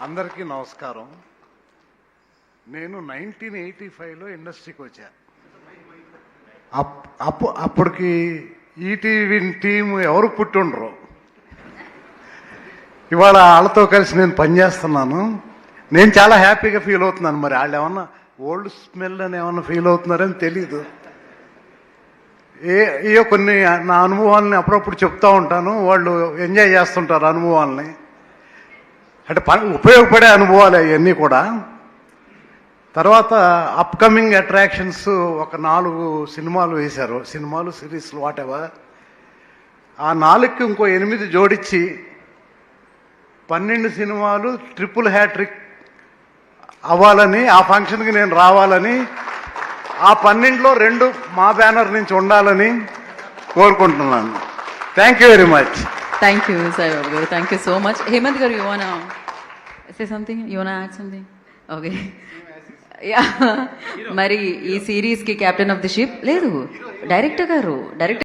అందరికీ నమస్కారం. నేను 1985లో ఇండస్ట్రీకి వచ్చా. అప్పటికి ఈటీవీ టీం ఎవరు పుట్టుండ్రు. ఇవాళ వాళ్ళతో కలిసి నేను పనిచేస్తున్నాను. నేను చాలా హ్యాపీగా ఫీల్ అవుతున్నాను. మరి వాళ్ళు ఏమన్నా ఓల్డ్ స్మెల్ అని ఏమన్నా ఫీల్ అవుతున్నారని తెలీదు. ఏ కొన్ని నా అనుభవాలని అప్పుడప్పుడు చెప్తూ ఉంటాను. వాళ్ళు ఎంజాయ్ చేస్తుంటారు అనుభవాలని. అంటే ఉపయోగపడే అనుభవాలు అవన్నీ కూడా. తర్వాత అప్కమింగ్ అట్రాక్షన్స్ ఒక 4 సినిమాలు వేశారు. సినిమాలు, సిరీస్లు, వాట్ ఎవర్. ఆ 4కి ఇంకో 8 జోడించి 12 సినిమాలు ట్రిపుల్ హ్యాట్రిక్ అవ్వాలని, ఆ ఫంక్షన్కి నేను రావాలని, ఆ 12లో 2 మా బ్యానర్ నుంచి ఉండాలని కోరుకుంటున్నాను. Thank you very much. Thank you, Sai Babu garu. Thank you so much. Hemant garu, you wanna say something? You wanna add something? Okay. Yeah. మరి ఈ సిరీస్ కి కెప్టెన్ ఆఫ్ ది షిప్ లేదు, director గారు.